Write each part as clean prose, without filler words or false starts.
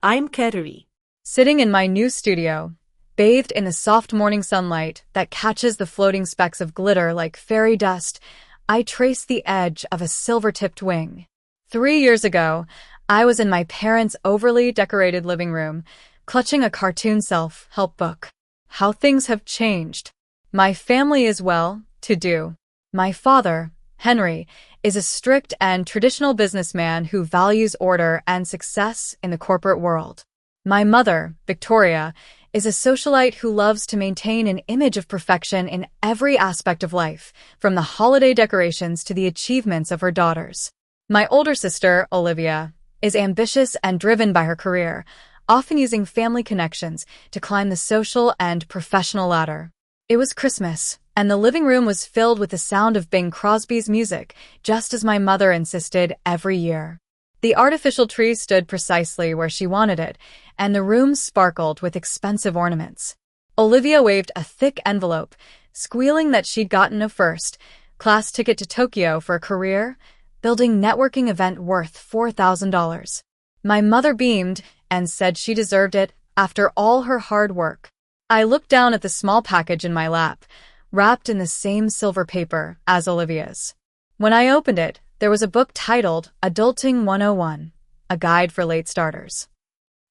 I'm Kerry. Sitting in my new studio, bathed in the soft morning sunlight that catches the floating specks of glitter like fairy dust, I trace the edge of a silver-tipped wing. 3 years ago, I was in my parents' overly decorated living room, clutching a cartoon self-help book. How things have changed. My family is well-to-do. My father, Henry, is a strict and traditional businessman who values order and success in the corporate world. My mother, Victoria, is a socialite who loves to maintain an image of perfection in every aspect of life, from the holiday decorations to the achievements of her daughters. My older sister, Olivia, is ambitious and driven by her career, often using family connections to climb the social and professional ladder. It was Christmas, and the living room was filled with the sound of Bing Crosby's music, just as my mother insisted every year. The artificial tree stood precisely where she wanted it, and the room sparkled with expensive ornaments. Olivia waved a thick envelope, squealing that she'd gotten a first-class ticket to Tokyo for a career-building networking event worth $4,000. My mother beamed and said she deserved it after all her hard work. I looked down at the small package in my lap, wrapped in the same silver paper as Olivia's. When I opened it, there was a book titled Adulting 101, a guide for late starters.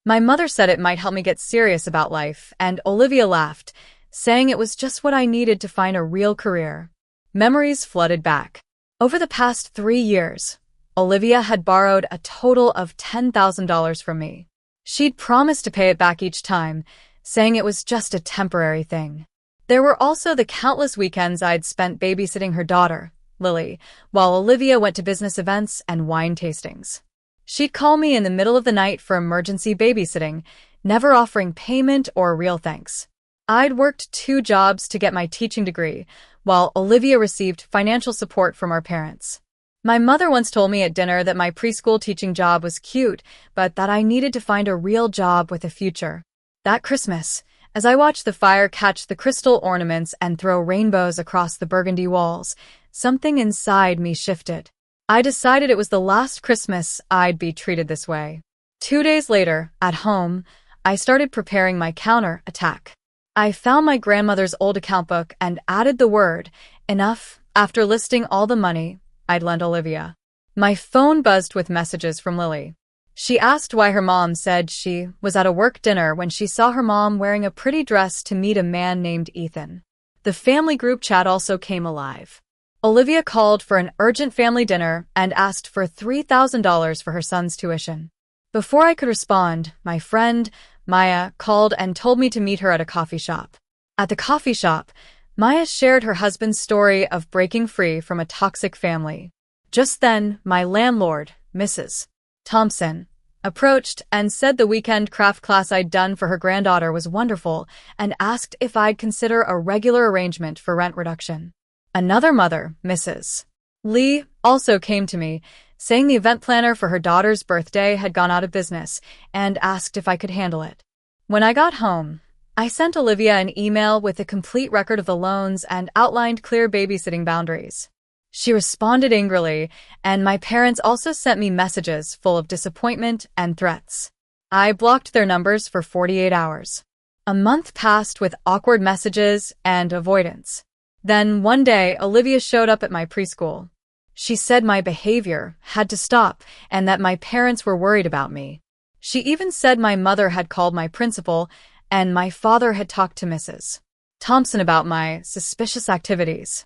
My mother said it might help me get serious about life, and Olivia laughed, saying it was just what I needed to find a real career. Memories flooded back. Over the past 3 years, Olivia had borrowed a total of $10,000 from me. She'd promised to pay it back each time, saying it was just a temporary thing. There were also the countless weekends I'd spent babysitting her daughter, Lily, while Olivia went to business events and wine tastings. She'd call me in the middle of the night for emergency babysitting, never offering payment or real thanks. I'd worked 2 jobs to get my teaching degree, while Olivia received financial support from our parents. My mother once told me at dinner that my preschool teaching job was cute, but that I needed to find a real job with a future. That Christmas, as I watched the fire catch the crystal ornaments and throw rainbows across the burgundy walls, something inside me shifted. I decided it was the last Christmas I'd be treated this way. 2 days later, at home, I started preparing my counter-attack. I found my grandmother's old account book and added the word enough after listing all the money I'd lent Olivia. My phone buzzed with messages from Lily. She asked why her mom said she was at a work dinner when she saw her mom wearing a pretty dress to meet a man named Ethan. The family group chat also came alive. Olivia called for an urgent family dinner and asked for $3,000 for her son's tuition. Before I could respond, my friend, Maya, called and told me to meet her at a coffee shop. At the coffee shop, Maya shared her husband's story of breaking free from a toxic family. Just then, my landlord, Mrs. Thompson, approached and said the weekend craft class I'd done for her granddaughter was wonderful and asked if I'd consider a regular arrangement for rent reduction. Another mother, Mrs. Lee, also came to me, saying the event planner for her daughter's birthday had gone out of business and asked if I could handle it. When I got home, I sent Olivia an email with a complete record of the loans and outlined clear babysitting boundaries. She responded angrily, and my parents also sent me messages full of disappointment and threats. I blocked their numbers for 48 hours. A month passed with awkward messages and avoidance. Then, one day, Olivia showed up at my preschool. She said my behavior had to stop and that my parents were worried about me. She even said my mother had called my principal and my father had talked to Mrs. Thompson about my suspicious activities.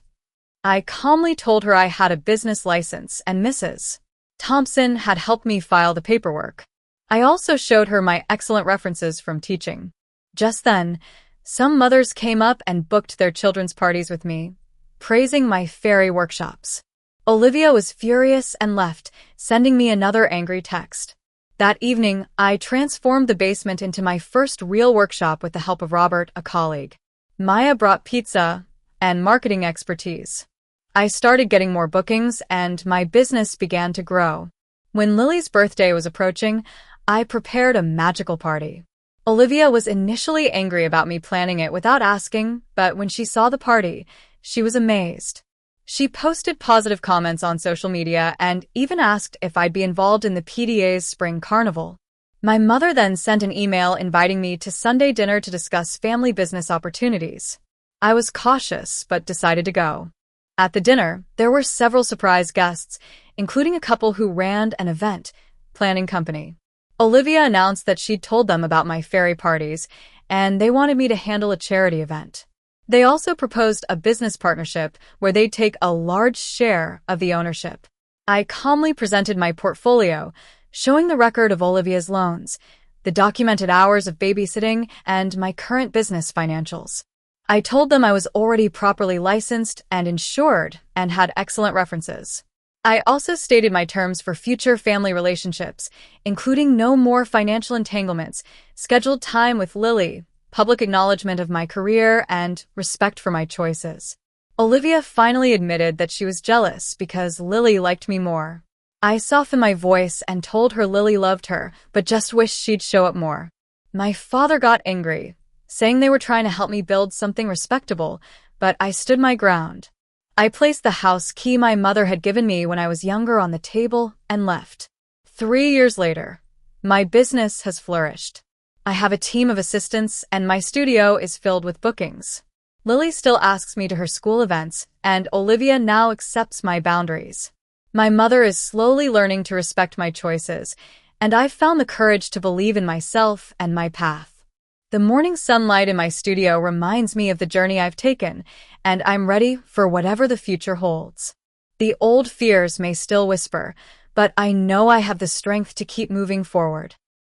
I calmly told her I had a business license and Mrs. Thompson had helped me file the paperwork. I also showed her my excellent references from teaching. Just then, some mothers came up and booked their children's parties with me, praising my fairy workshops. Olivia was furious and left, sending me another angry text. That evening, I transformed the basement into my first real workshop with the help of Robert, a colleague. Maya brought pizza and marketing expertise. I started getting more bookings and my business began to grow. When Lily's birthday was approaching, I prepared a magical party. Olivia was initially angry about me planning it without asking, but when she saw the party, she was amazed. She posted positive comments on social media and even asked if I'd be involved in the PDA's spring carnival. My mother then sent an email inviting me to Sunday dinner to discuss family business opportunities. I was cautious, but decided to go. At the dinner, there were several surprise guests, including a couple who ran an event planning company. Olivia announced that she'd told them about my fairy parties, and they wanted me to handle a charity event. They also proposed a business partnership where they'd take a large share of the ownership. I calmly presented my portfolio, showing the record of Olivia's loans, the documented hours of babysitting, and my current business financials. I told them I was already properly licensed and insured and had excellent references. I also stated my terms for future family relationships, including no more financial entanglements, scheduled time with Lily, public acknowledgement of my career, and respect for my choices. Olivia finally admitted that she was jealous because Lily liked me more. I softened my voice and told her Lily loved her, but just wished she'd show up more. My father got angry, saying they were trying to help me build something respectable, but I stood my ground. I placed the house key my mother had given me when I was younger on the table and left. 3 years later, my business has flourished. I have a team of assistants and my studio is filled with bookings. Lily still asks me to her school events, and Olivia now accepts my boundaries. My mother is slowly learning to respect my choices, and I've found the courage to believe in myself and my path. The morning sunlight in my studio reminds me of the journey I've taken, and I'm ready for whatever the future holds. The old fears may still whisper, but I know I have the strength to keep moving forward.